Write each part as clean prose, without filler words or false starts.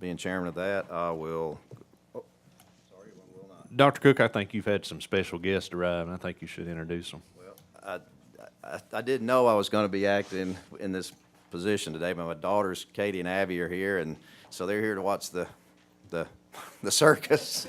being chairman of that, I will, oh, sorry, one will not. Dr. Cook, I think you've had some special guests arrive, and I think you should introduce them. Well, I didn't know I was going to be acting in this position today, but my daughters, Katie and Abby, are here, and so they're here to watch the circus.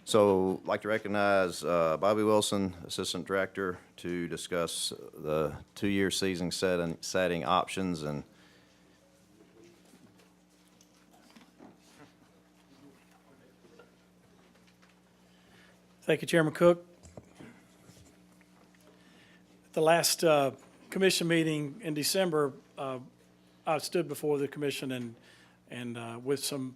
So I'd like to recognize Bobby Wilson, Assistant Director, to discuss the two-year season setting options and Thank you, Chairman Cook. At the last commission meeting in December, I stood before the commission and with some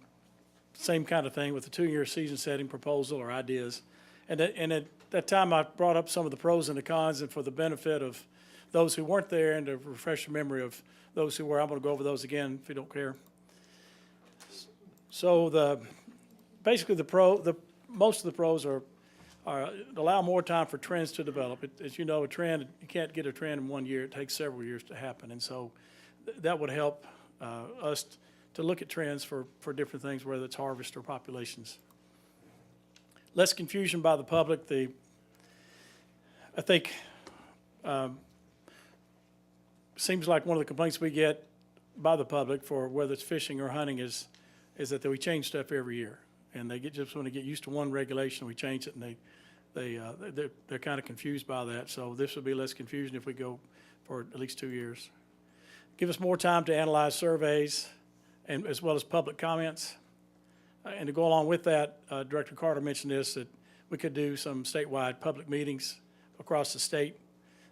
same kind of thing with the two-year season setting proposal or ideas. And at that time, I brought up some of the pros and the cons, and for the benefit of those who weren't there and to refresh the memory of those who were, I'm going to go over those again if you don't care. So basically most of the pros are allow more time for trends to develop. As you know, a trend, you can't get a trend in 1 year. It takes several years to happen. And so that would help us to look at trends for different things, whether it's harvest or populations. Less confusion by the public. I think seems like one of the complaints we get by the public for whether it's fishing or hunting is that we change stuff every year. And they just want to get used to one regulation, we change it, and they're kind of confused by that. So this will be less confusion if we go for at least 2 years. Give us more time to analyze surveys and as well as public comments. And to go along with that, Director Carter mentioned this, that we could do some statewide public meetings across the state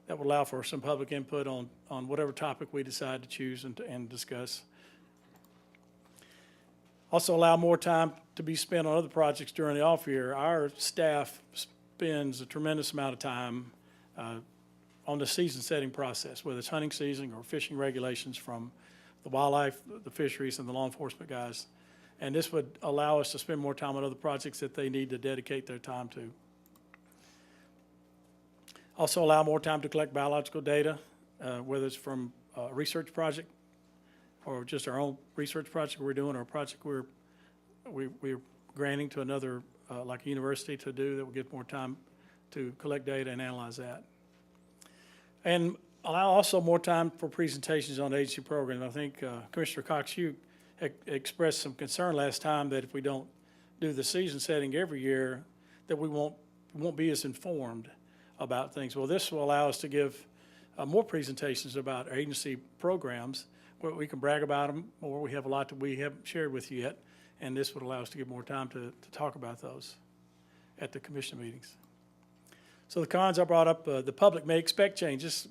that would allow for some public input on whatever topic we decide to choose and discuss. Also allow more time to be spent on other projects during the off year. Our staff spends a tremendous amount of time on the season setting process, whether it's hunting season or fishing regulations from the wildlife, the fisheries, and the law enforcement guys. And this would allow us to spend more time on other projects that they need to dedicate their time to. Also allow more time to collect biological data, whether it's from a research project or just our own research project we're doing, or a project we're granting to another, like a university to do, that will get more time to collect data and analyze that. And allow also more time for presentations on agency programs. I think Commissioner Cox, you expressed some concern last time that if we don't do the season setting every year, that we won't be as informed about things. Well, this will allow us to give more presentations about agency programs where we can brag about them, or we have a lot that we haven't shared with you yet, and this would allow us to give more time to talk about those at the commission meetings. So the cons I brought up, the public may expect changes,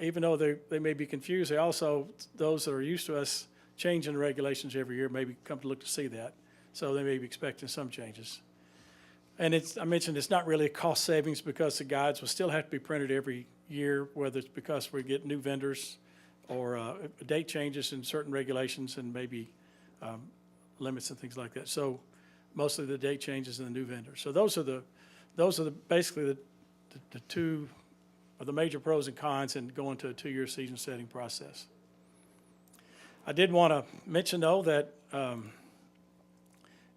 even though they may be confused. They also, those that are used to us changing the regulations every year, maybe come to look to see that. So they may be expecting some changes. And I mentioned it's not really a cost savings because the guides will still have to be printed every year, whether it's because we get new vendors or date changes in certain regulations and maybe limits and things like that. So mostly the date changes in the new vendors. So those are basically the two of the major pros and cons in going to a 2-year season setting process. I did want to mention though that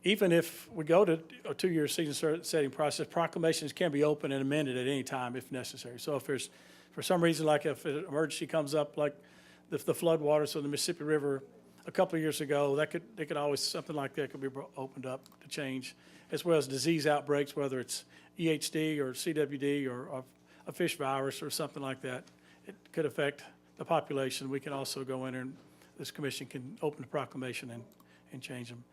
even if we go to a 2-year season setting process, proclamations can be opened and amended at any time if necessary. So if there's, for some reason, like if an emergency comes up, like the flood waters of the Mississippi River a couple of years ago, they could always, something like that could be opened up to change, as well as disease outbreaks, whether it's EHD or CWD or a fish virus or something like that. It could affect the population. We can also go in and this commission can open the proclamation and change them.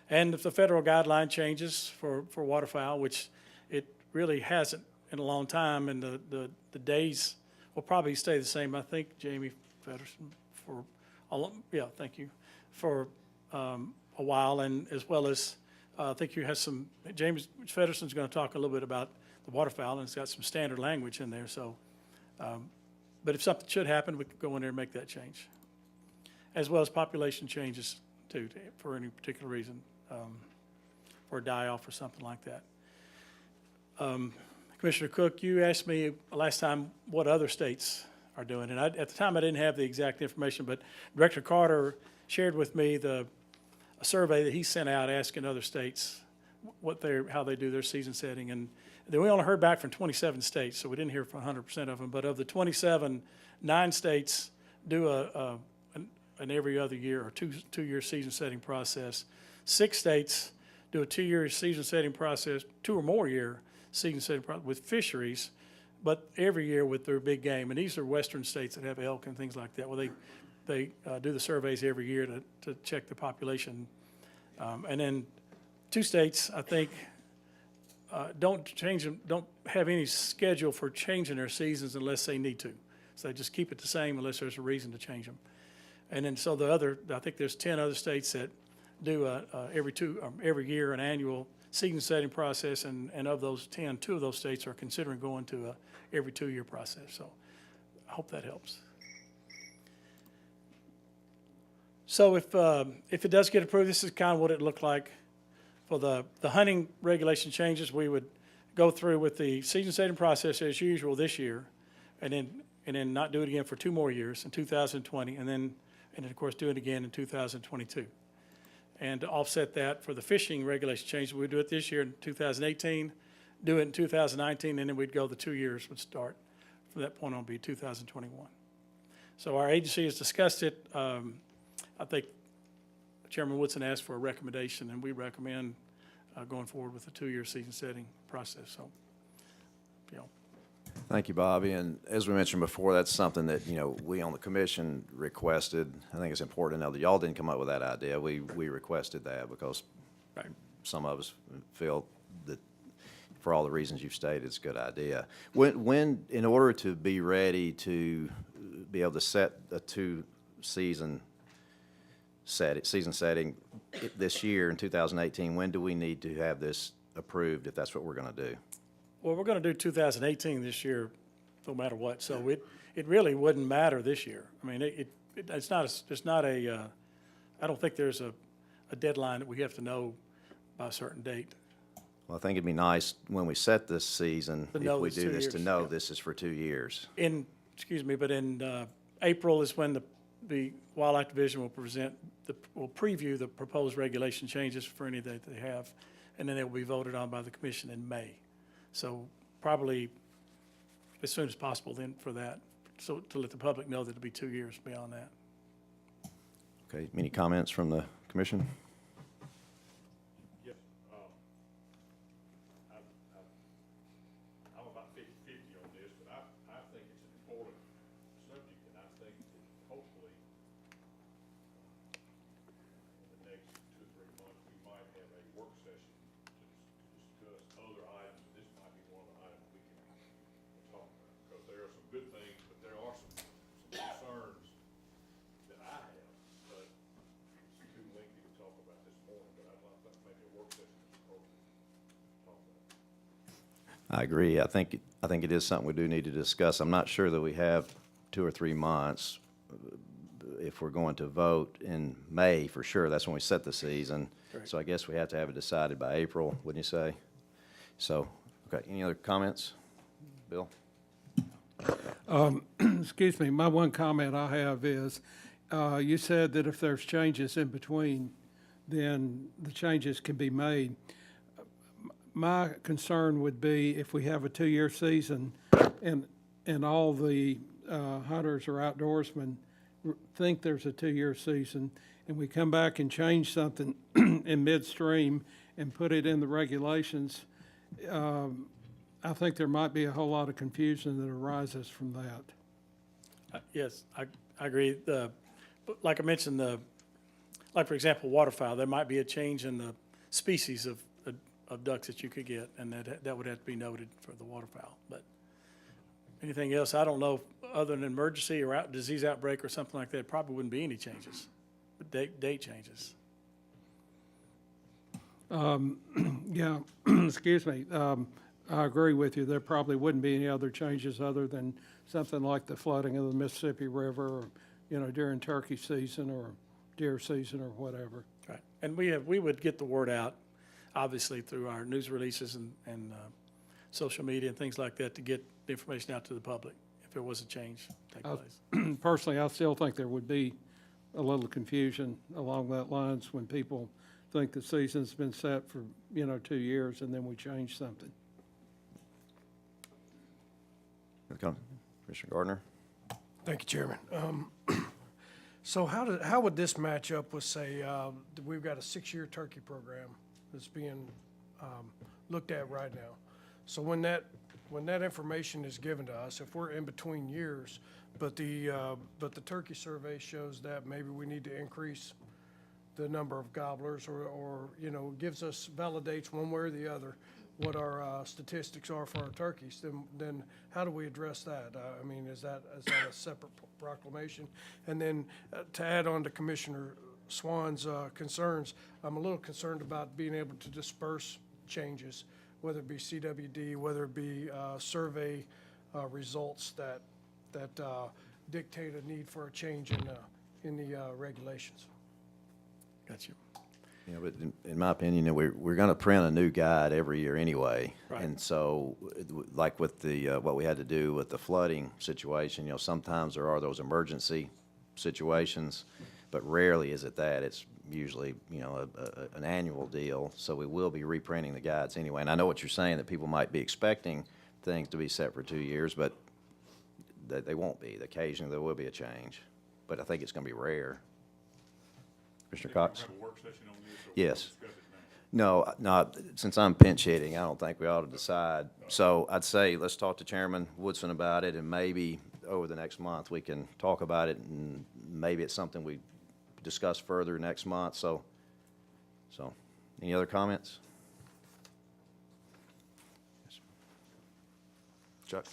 And if the federal guideline changes for waterfowl, which it really hasn't in a long time, and the days will probably stay the same. I think Jamie Feddersen thank you, for a while, and as well as I think you have some, James Fedderson's going to talk a little bit about the waterfowl, and it's got some standard language in there. So, but if something should happen, we could go in there and make that change, as well as population changes too, for any particular reason, or a die-off or something like that. Commissioner Cook, you asked me last time what other states are doing. And at the time, I didn't have the exact information, but Director Carter shared with me a survey that he sent out asking other states how they do their season setting. And then we only heard back from 27 states, so we didn't hear from 100% of them. But of the 27, 9 states do an every other year or two-year season setting process. 6 states do a 2-year season setting process, 2 or more year season setting process with fisheries, but every year with their big game. And these are western states that have elk and things like that. Well, they do the surveys every year to check the population. And then 2 states, I think, don't change them, don't have any schedule for changing their seasons unless they need to. So they just keep it the same unless there's a reason to change them. And then so I think there's 10 other states that do every year an annual season setting process, and of those 10, 2 of those states are considering going to a every 2-year process. So I hope that helps. So if it does get approved, this is kind of what it looked like. For the hunting regulation changes, we would go through with the season setting process as usual this year, and then not do it again for 2 more years in 2020, and then of course do it again in 2022. And to offset that for the fishing regulation changes, we'd do it this year in 2018, do it in 2019, and then we'd go the 2 years would start. From that point on, be 2021. So our agency has discussed it. I think Chairman Woodson asked for a recommendation, and we recommend going forward with the 2-year season setting process. So, you know. Thank you, Bobby. And as we mentioned before, that's something that, we on the commission requested. I think it's important to know that y'all didn't come up with that idea. We requested that because Right. some of us feel that for all the reasons you've stated, it's a good idea. When in order to be ready to be able to set a 2-season season setting this year in 2018, when do we need to have this approved if that's what we're going to do? Well, we're going to do 2018 this year, no matter what. So it really wouldn't matter this year. I mean, it's not a. I don't think there's a deadline that we have to know by a certain date. Well, I think it'd be nice when we set this season, To if know we it's do 2 this, to years, know yeah. this is for 2 years. In April is when the Wildlife Division will preview the proposed regulation changes for any that they have, and then it will be voted on by the commission in May. So probably as soon as possible then for that, so to let the public know that it'll be 2 years beyond that. Okay, any comments from the commission? Yes, I'm about 50-50 on this, but I think it's an important subject, and I think that hopefully in the next 2 or 3 months, we might have a work session to discuss other items, and this might be one of the items we can talk about, because there are some good things, but there are some concerns that I have, but it's too lengthy to talk about this morning, but I'd like to maybe a work session is appropriate to talk about. I agree. I think it is something we do need to discuss. I'm not sure that we have 2 or 3 months. If we're going to vote in May, for sure, that's when we set the season. Correct. So I guess we have to have it decided by April, wouldn't you say? So, okay, any other comments? Bill? Excuse me, my one comment I have is, you said that if there's changes in between, then the changes can be made. My concern would be if we have a 2-year season and all the hunters or outdoorsmen think there's a 2-year season, and we come back and change something in midstream and put it in the regulations, I think there might be a whole lot of confusion that arises from that. Yes, I agree. Like I mentioned, like for example, waterfowl, there might be a change in the species of ducks that you could get, and that would have to be noted for the waterfowl. But anything else, I don't know, other than emergency or disease outbreak or something like that, probably wouldn't be any changes, but date changes. Yeah, excuse me. I agree with you. There probably wouldn't be any other changes other than something like the flooding of the Mississippi River, or, during turkey season or deer season or whatever. Right, and we would get the word out, obviously, through our news releases and social media and things like that to get the information out to the public if it was a change take I- place. Personally, I still think there would be a little confusion along that lines when people think the season's been set for, 2 years and then we change something. Commissioner Gardner? Thank you, Chairman. So how would this match up with, say, we've got a 6-year turkey program that's being looked at right now. So when that information is given to us, if we're in between years, but the turkey survey shows that maybe we need to increase the number of gobblers or gives us, validates one way or the other what our statistics are for our turkeys, then how do we address that? I mean, is that a separate proclamation? And then to add on to Commissioner Swan's concerns, I'm a little concerned about being able to disperse changes, whether it be CWD, whether it be survey results that dictate a need for a change in the regulations. Got you. But in my opinion, we're going to print a new guide every year anyway. Right. And so, like with the, what we had to do with the flooding situation, sometimes there are those emergency situations, but rarely is it that. It's usually, an annual deal. So we will be reprinting the guides anyway. And I know what you're saying, that people might be expecting things to be set for 2 years, but they won't be. Occasionally, there will be a change. But I think it's going to be rare. Commissioner Cox? Have a work session on this, or we Yes. discuss it now? No, since I'm pinch hitting, I don't think we ought to decide. So I'd say let's talk to Chairman Woodson about it, and maybe over the next month, we can talk about it, and maybe it's something we discuss further next month. So any other comments? Chuck?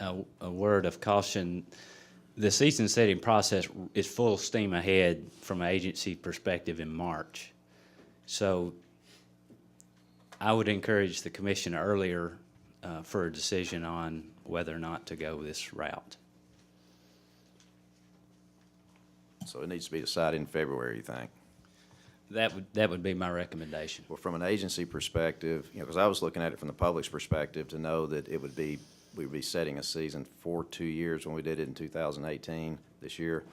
A word of caution, the season setting process is full steam ahead from an agency perspective in March. So I would encourage the commission earlier for a decision on whether or not to go this route. So it needs to be decided in February, you think? That would be my recommendation. Well, from an agency perspective, because I was looking at it from the public's perspective, to know that we would be setting a season for 2 years when we did it in 2018, this year.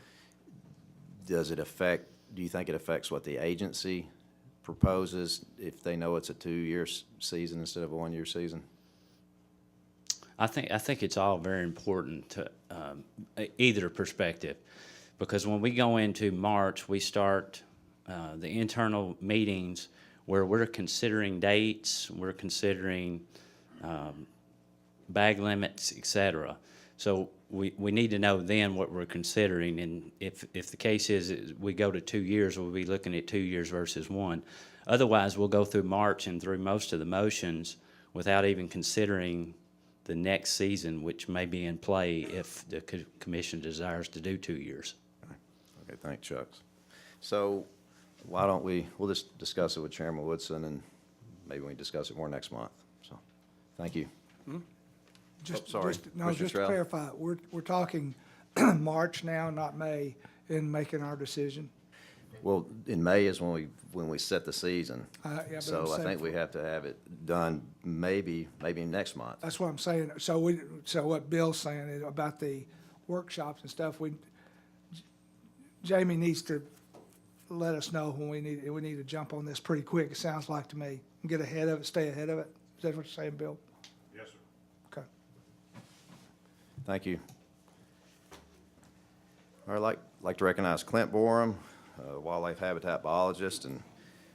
Do you think it affects what the agency proposes if they know it's a 2-year season instead of a 1-year season? I think it's all very important to either perspective, because when we go into March, we start the internal meetings where we're considering dates, we're considering bag limits, et cetera. So we need to know then what we're considering, and if the case is we go to 2 years, we'll be looking at 2 years versus 1. Otherwise, we'll go through March and through most of the motions without even considering the next season, which may be in play if the commission desires to do 2 years. Okay, thanks, Chuck. So why don't we'll just discuss it with Chairman Woodson, and maybe we can discuss it more next month. So, thank you. Sorry, Just Commissioner to Stroud. clarify, we're talking March now, not May, in making our decision. Well, in May is when we set the season. Yeah, but I'm So I saying think we have to have it done maybe next month. That's what I'm saying. So what Bill's saying is about the workshops and stuff, Jamie needs to let us know when we need to jump on this pretty quick, it sounds like to me. Get ahead of it, stay ahead of it. Is that what you're saying, Bill? Yes, sir. Okay. Thank you. I'd like to recognize Clint Borum, wildlife habitat biologist, and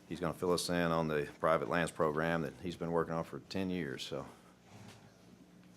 he's going to fill us in on the private lands program that he's been working on for 10 years. So